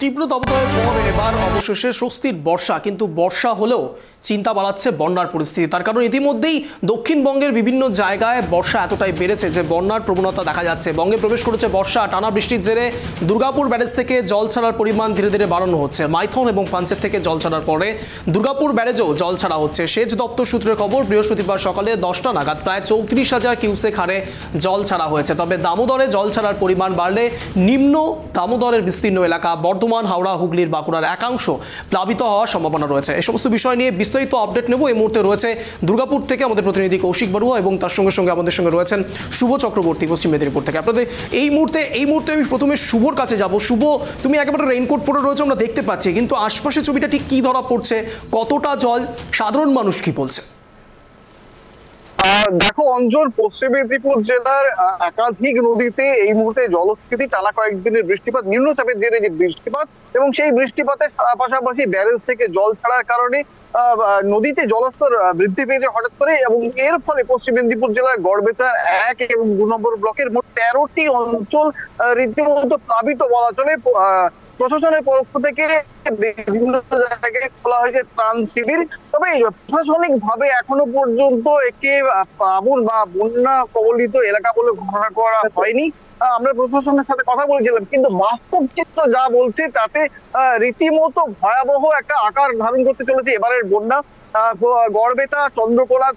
তীব্র দাবদাহের পর এবার অবশেষে স্বস্তির বর্ষা, কিন্তু বর্ষা হলেও চিন্তা বাড়াচ্ছে বন্যার পরিস্থিতি। তার কারণ ইতিমধ্যেই দক্ষিণবঙ্গের বিভিন্ন জায়গায় বর্ষা এতটাই বেড়েছে যে বন্যার প্রবণতা দেখা যাচ্ছে। বঙ্গে প্রবেশ করেছে বর্ষা। টানা বৃষ্টির জেরে দুর্গাপুর ব্যারেজ থেকে জল ছাড়ার পরিমাণ ধীরে ধীরে বাড়ানো হচ্ছে। মাইথন এবং পাঞ্চেত থেকে জল ছাড়ার পরে দুর্গাপুর ব্যারেজেও জল ছাড়া হচ্ছে। সেচ দপ্তর সূত্রে খবর, বৃহস্পতিবার সকালে 10টা নাগাদ প্রায় 34,000 কিউসেক হারে জল ছাড়া হয়েছে। তবে দামোদরে জল ছাড়ার পরিমাণ বাড়লে নিম্ন দামোদরের বিস্তীর্ণ এলাকা বর্ধমান, হাওড়া, হুগলির বাঁকুড়ার একাংশ প্লাবিত হওয়ার সম্ভাবনা রয়েছে। এই সমস্ত বিষয় নিয়ে বিস্তারিত আপডেট নেব। এই মুহূর্তে রয়েছে দুর্গাপুর থেকে আমাদের প্রতিনিধি কৌশিক বড়ুয়া এবং তার সঙ্গে সঙ্গে আমাদের সঙ্গে রয়েছেন শুভ চক্রবর্তী পশ্চিম মেদিনীপুর থেকে। আপনাদের এই মুহূর্তে আমি প্রথমে শুভর কাছে যাব। শুভ, তুমি একেবারে রেইনকোট পরে রয়েছে, আমরা দেখতে পাচ্ছি, কিন্তু আশপাশে ছবিটা ঠিক কি ধরা পড়ছে? কতটা জল? সাধারণ মানুষ কি বলছে? দেখো অঞ্চল, পশ্চিম মেদিনীপুর জেলার একাধিক নদীতে এই মুহূর্তে জলস্ফীতি, টানা কয়েকদিনের বৃষ্টিপাত, নিম্নচাপের জেরে যে বৃষ্টিপাত এবং সেই বৃষ্টিপাতের পাশাপাশি ব্যারেজ থেকে জল ছাড়ার কারণে নদীতে জলস্তর বৃদ্ধি পেয়েছে হঠাৎ করে, এবং এর ফলে পশ্চিম মেদিনীপুর জেলার গড়বেতার 1 এবং 2 নম্বর ব্লকের মোট 13টি অঞ্চল রীতিমতো প্লাবিত বলা চলে। প্রশাসনের পক্ষ থেকে বিভিন্ন জায়গায় খোলা হয়েছে ত্রাণ শিবির, তবে প্রশাসনিক ভাবে এখনো পর্যন্ত একে প্লাবন বা বন্যা কবলিত এলাকা বলে ঘোষণা করা হয়নি। আমরা প্রশাসনের সাথে কথা বলেছিলাম, কিন্তু বাস্তব চিত্র যা বলছে তাতে রীতিমতো ভয়াবহ একটা আকার ধারণ করতে চলেছে এবারের বন্যা। গড়বেতা, চন্দ্রকোনা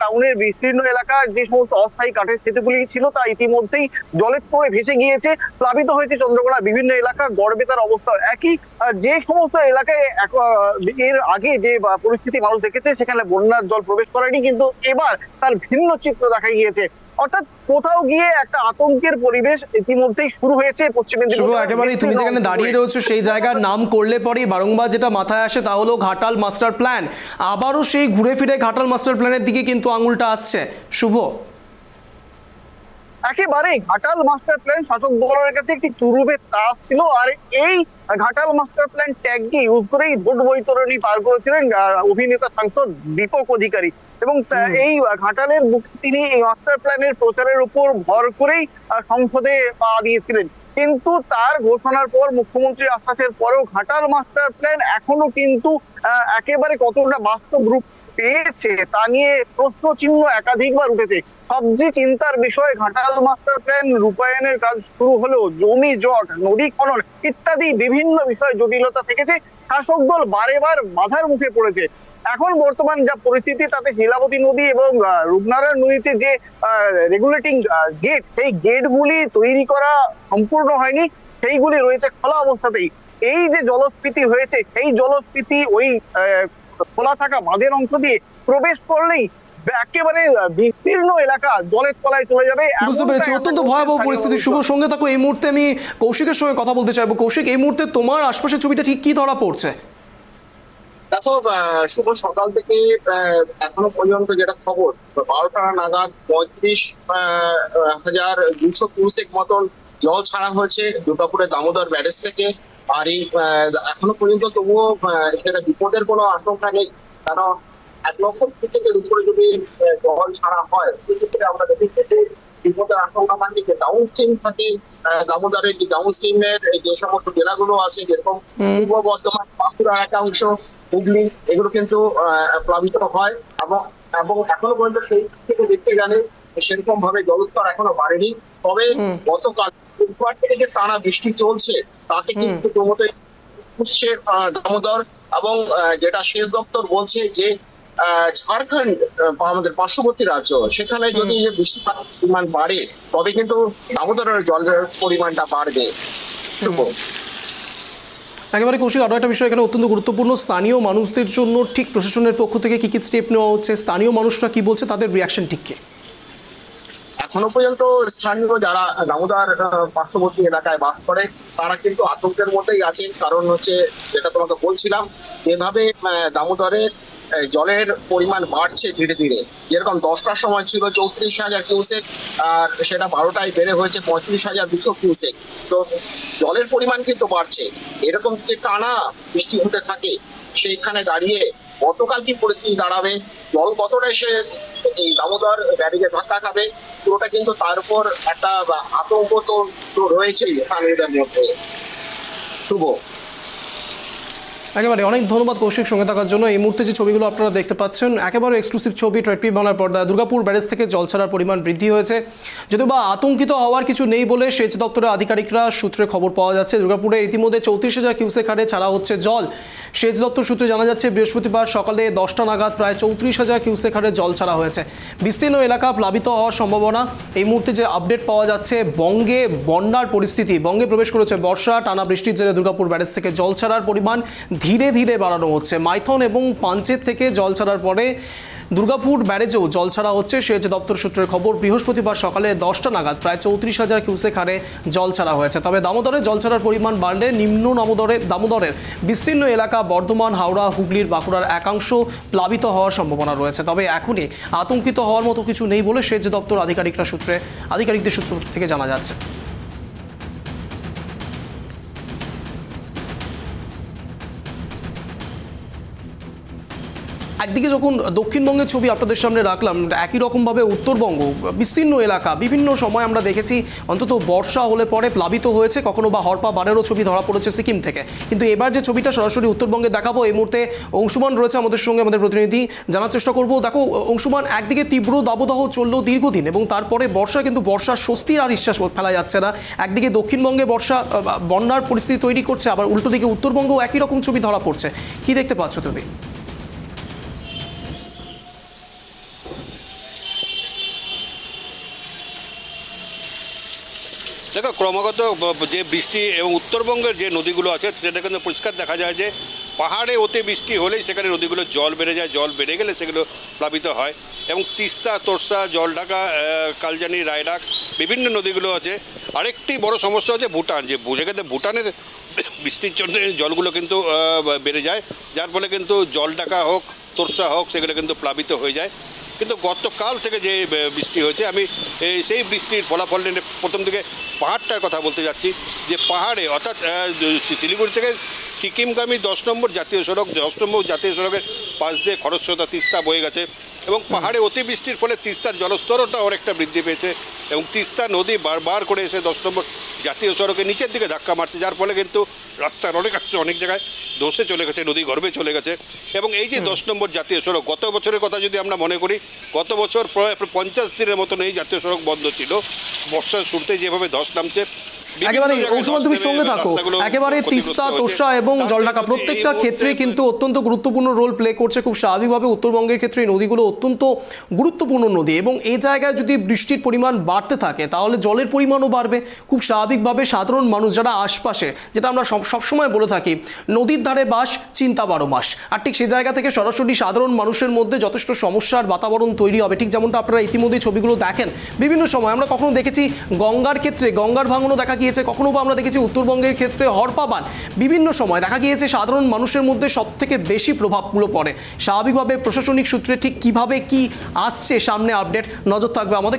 টাউনের বিস্তীর্ণ এলাকার যে সমস্ত অস্থায়ী কাঠের সেতুগুলি ছিল তা ইতিমধ্যেই জলের তলায় ভেসে গিয়েছে, প্লাবিত হয়েছে চন্দ্রকোনা বিভিন্ন এলাকা। গড়বেতার অবস্থা একই। যে সমস্ত এলাকায় এর আগে যে পরিস্থিতি মানুষ দেখেছে সেখানে বন্যার জল প্রবেশ করেনি, কিন্তু এবার তার ভিন্ন চিত্র দেখা গিয়েছে। অর্থাৎ কোথাও গিয়ে একটা আতঙ্কের পরিবেশ ইতিমধ্যেই শুরু হয়েছে পশ্চিম মেদিনীপুর। একেবারেই তুমি যেখানে দাঁড়িয়ে রয়েছো সেই জায়গার নাম করলে পরে বারংবার যেটা মাথায় আসে তা হলো ঘাটাল মাস্টার প্ল্যান। আবারও সেই ঘুরে ফিরে ঘাটাল মাস্টার প্ল্যানের দিকে কিন্তু আঙুলটা আসছে। শুভ, একেবারেই ঘাটাল মাস্টার প্ল্যান শাসক দলের কাছে একটি তুরুপের তাস ছিল, আর এই ঘাটাল মাস্টার প্ল্যান ট্যাগকে ইউজ করেই ভোট বৈতরণী পার করেছিলেন অভিনেতা সাংসদ দীপক অধিকারী, এবং এই ঘাটালের তিনি এই মাস্টার প্ল্যানের প্রচারের উপর ভর করেই সংসদে পা দিয়েছিলেন। কিন্তু তার ঘোষণার পর, মুখ্যমন্ত্রীর আশ্বাসের পরেও ঘাটাল মাস্টার প্ল্যান এখনো কিন্তু একেবারে কতটা বাস্তব রূপ পেয়েছে তা নিয়ে প্রশ্ন চিহ্ন একাধিকবার উঠেছে। সবচেয়ে চিন্তার বিষয়, ঘাটাল মাস্টার প্ল্যান রূপায়ণের কাজ শুরু হলেও জমি জট, নদী খনন ইত্যাদি বিভিন্ন বিষয় জটিলতা থেকেছে। শাসক দল বারেবার বাধার মুখে পড়েছে। এখন বর্তমান যা পরিস্থিতি তাতে শিলাবতী নদী এবং রূপনারায়ণ নদীতে যে রেগুলেটিং গেট, সেই গেটগুলি তৈরি করা সম্পূর্ণ হয়নি, সেইগুলি রয়েছে খোলা অবস্থাতেই। এই যে জলস্ফীতি হয়েছে, সেই জলস্ফীতি ওই খোলা থাকা বাঁধের অংশ দিয়ে প্রবেশ করলেই একেবারে বিস্তীর্ণ এলাকা জলের তলায় চলে যাবে। বুঝতে পেরেছি, অত্যন্ত ভয়াবহ পরিস্থিতি। শুভ, সঙ্গে থাকো। এই মুহূর্তে আমি কৌশিকের সঙ্গে কথা বলতে চাইবো। কৌশিক, এই মুহূর্তে তোমার আশপাশের ছবিটা ঠিক কি ধরা পড়ছে? দেখো শুভ, সকাল থেকে এখনো পর্যন্ত যেটা খবর, 12টা নাগাদ 35,200 কিউসেক মতন জল ছাড়া হয়েছে দুর্গাপুরের দামোদর ব্যারেজ থেকে। আর এই এখনো পর্যন্ত তবুও সেটা বিপদের কোনো আশঙ্কা নেই, কারণ 1 লক্ষ কিউসেকের উপরে যদি জল ছাড়া হয় সেক্ষেত্রে আমরা দেখেছি যে বিপদের আশঙ্কা থাকে। যে ডাউন স্ট্রিম থাকে দামোদরের, যে ডাউন স্ট্রিমের যে সমস্ত জেলাগুলো আছে, যেরকম পূর্ব বর্ধমান, বাঁকুড়ার একাংশ, হুগলি, এগুলো কিন্তু প্লাবিত হয়, এবং এখনো পর্যন্ত সেই থেকে দেখতে গেলে সেরকম ভাবে জলস্তর এখনো বাড়েনি। তবে গতকাল বুধবার থেকে যে টানা বৃষ্টি চলছে তাতে কিন্তু ক্রমশই উঠছে দামোদর, এবং যেটা সেচ দপ্তর বলছে যে ঝাড়খণ্ড আমাদের পার্শ্ববর্তী রাজ্য, সেখানে যদি বৃষ্টিপাতের পরিমাণ বাড়ে তবে কিন্তু দামোদরের জলের পরিমাণটা বাড়বে। একেবারে কৌশিক, আরো একটা বিষয় এখানে অত্যন্ত গুরুত্বপূর্ণ, স্থানীয় মানুষদের জন্য ঠিক প্রশাসনের পক্ষ থেকে কি কি স্টেপ নেওয়া হচ্ছে? স্থানীয় মানুষরা কি বলছে, তাদের রিয়াকশন ঠিক কি? এখনো পর্যন্ত স্থানীয় যারা দামোদর পার্শ্ববর্তী এলাকায় বাস করে তারা কিন্তু আতঙ্কের মধ্যেই আছে। কারণ হচ্ছে, যেটা তোমাকে বলছিলাম, যেভাবে দামোদরের জলের পরিমাণ বাড়ছে ধীরে ধীরে, যেরকম 10টার সময় ছিল 34,000 কিউসেক, আর সেটা 12টায় বেড়ে হয়েছে 35,200 কিউসেক। তো জলের পরিমাণ কিন্তু বাড়ছে। এরকম যে টানা বৃষ্টি হতে থাকে, সেইখানে দাঁড়িয়ে গতকাল কি পরিস্থিতি দাঁড়াবে, জল কতটা এসে এই দামোদর ব্যারেজে ধাক্কা খাবে, পুরোটা কিন্তু তার উপর একটা আতঙ্ক তো রয়েছে স্থানীয়দের মধ্যে। শুভ। একেবারে অনেক ধন্যবাদ কৌশিক সঙ্গে থাকার জন্য। এই মুহূর্তে যে ছবিগুলো আপনারা দেখতে পাচ্ছেন একেবারে এক্সক্লুসিভ ছবি ট্রেডপি বাংলার পর্দায়। দুর্গাপুর ব্যারেজ থেকে জল ছাড়ার পরিমাণ বৃদ্ধি হয়েছে, যদিও বা আতঙ্কিত হওয়ার কিছু নেই বলে সেচ দপ্তরের আধিকারিকরা সূত্রে খবর পাওয়া যাচ্ছে। দুর্গাপুরে ইতিমধ্যে 34,000 কিউসেক হারে ছাড়া হচ্ছে জল। সেচ দপ্তর সূত্রে জানা যাচ্ছে বৃহস্পতিবার সকালে 10টা নাগাদ প্রায় 34,000 কিউসেক হারে জল ছাড়া হয়েছে। বিস্তীর্ণ এলাকা প্লাবিত হওয়ার সম্ভাবনা। এই মুহূর্তে যে আপডেট পাওয়া যাচ্ছে, বঙ্গে বন্যার পরিস্থিতি, বঙ্গে প্রবেশ করেছে বর্ষা। টানা বৃষ্টির জেরে দুর্গাপুর ব্যারেজ থেকে জল ছাড়ার পরিমাণ ধীরে ধীরে বাড়ানো হচ্ছে। মাইথন এবং পাঞ্চেত থেকে জল ছাড়ার পরে দুর্গাপুর ব্যারেজেও জল ছাড়া হচ্ছে। সেচ দপ্তর সূত্রের খবর বৃহস্পতিবার সকালে 10টা নাগাদ প্রায় 34,000 কিউসেক হারে জল ছাড়া হয়েছে। তবে দামোদরে জল ছাড়ার পরিমাণ বাড়লে নিম্ন দামোদরের বিস্তীর্ণ এলাকা বর্ধমান, হাওড়া, হুগলির, বাঁকুড়ার একাংশ প্লাবিত হওয়ার সম্ভাবনা রয়েছে। তবে এখনই আতঙ্কিত হওয়ার মতো কিছু নেই বলে সেচ দপ্তর আধিকারিকদের সূত্র থেকে জানা যাচ্ছে। একদিকে যখন দক্ষিণবঙ্গের ছবি আপনাদের সামনে রাখলাম, একই রকমভাবে উত্তরবঙ্গ বিস্তীর্ণ এলাকা বিভিন্ন সময় আমরা দেখেছি অন্তত বর্ষা হলে পরে প্লাবিত হয়েছে, কখনো বা হরপা বানেরও ছবি ধরা পড়েছে সিকিম থেকে। কিন্তু এবার যে ছবিটা সরাসরি উত্তরবঙ্গে দেখাবো, এই মুহূর্তে অংশুমান রয়েছে আমাদের সঙ্গে, আমাদের প্রতিনিধি, জানার চেষ্টা করবো। দেখো অংশুমান, একদিকে তীব্র দাবদাহ চললো দীর্ঘদিন এবং তারপরে বর্ষা, কিন্তু বর্ষার স্বস্তির আর নিঃশ্বাস ফেলা যাচ্ছে না। একদিকে দক্ষিণবঙ্গে বর্ষা বন্যার পরিস্থিতি তৈরি করছে, আবার উল্টো দিকে উত্তরবঙ্গেও একই রকম ছবি ধরা পড়ছে। কি দেখতে পাচ্ছ তুমি? দেখো, ক্রমাগত যে বৃষ্টি এবং উত্তরবঙ্গের যে নদীগুলো আছে সেটা কিন্তু পরিষ্কার দেখা যায় যে পাহাড়ে অতি বৃষ্টি হলেই সেখানে নদীগুলো জল বেড়ে যায়। জল বেড়ে গেলে সেগুলো প্লাবিত হয় এবং তিস্তা, তোরসা, জলঢাকা, কালজানি, রায়ডাক বিভিন্ন নদীগুলো আছে। আরেকটি বড় সমস্যা হচ্ছে ভুটান, যে যেখানে ভুটানের বৃষ্টির জন্য জলগুলো কিন্তু বেড়ে যায়, যার ফলে কিন্তু জলঢাকা হোক, তোরসা হোক, সেগুলো কিন্তু প্লাবিত হয়ে যায়। কিন্তু গতকাল থেকে যে বৃষ্টি হয়েছে, আমি সেই বৃষ্টির ফলাফল নিয়ে প্রথম দিকে পাহাড়টার কথা বলতে যাচ্ছি। যে পাহাড়ে অর্থাৎ শিলিগুড়ি থেকে সিকিমগামী 10 নম্বর জাতীয় সড়ক, 10 নম্বর জাতীয় সড়কের পাশ দিয়ে খরস্রোতা তিস্তা বয়ে গেছে এবং পাহাড়ে অতিবৃষ্টির ফলে তিস্তার জলস্তরটা অনেকটা বৃদ্ধি পেয়েছে এবং তিস্তা নদী বারবার করে এসে 10 নম্বর জাতীয় সড়কের নিচের দিকে ধাক্কা মারছে, যার ফলে কিন্তু রাস্তার অনেক জায়গায় ধসে চলে গেছে, নদী গর্ভে চলে গেছে। এবং এই যে 10 নম্বর জাতীয় সড়ক, গত বছরের কথা যদি আমরা মনে করি, গত বছর প্রায় 50 দিনের মতন এই জাতীয় সড়ক বন্ধ ছিল। বর্ষার শুরুতে যেভাবে ধস নামছে, একেবারে অংশুমান তুমি সঙ্গে থাকো। একেবারে তিস্তা, তোরসা এবং জলঢাকা প্রত্যেকটা ক্ষেত্রে কিন্তু অত্যন্ত গুরুত্বপূর্ণ রোল প্লে করছে। খুব স্বাভাবিকভাবে উত্তরবঙ্গের ক্ষেত্রে এই নদীগুলো অত্যন্ত গুরুত্বপূর্ণ নদী এবং এই জায়গায় যদি বৃষ্টির পরিমাণ বাড়তে থাকে তাহলে জলের পরিমাণও বাড়বে। খুব স্বাভাবিকভাবে সাধারণ মানুষ যারা আশপাশে, যেটা আমরা সবসময় বলে থাকি, নদীর ধারে বাস, চিন্তা 12 মাস, আর ঠিক সেই জায়গা থেকে সরাসরি সাধারণ মানুষের মধ্যে যথেষ্ট সমস্যার বাতাবরণ তৈরি হবে। ঠিক যেমনটা আপনারা ইতিমধ্যেই ছবিগুলো দেখেন, বিভিন্ন সময় আমরা কখনো দেখেছি গঙ্গার ক্ষেত্রে গঙ্গার ভাঙনও দেখা গিয়েছে, কখনো বা আমরা দেখেছি উত্তরবঙ্গের ক্ষেত্রে হরপাবান। বিভিন্ন সময় দেখা গিয়েছে সাধারণ মানুষের মধ্যে সব থেকে বেশি প্রভাবগুলো পড়ে। স্বাভাবিকভাবে প্রশাসনিক সূত্রে ঠিক কিভাবে কি আসছে সামনে আপডেট, নজর থাকবে আমাদের।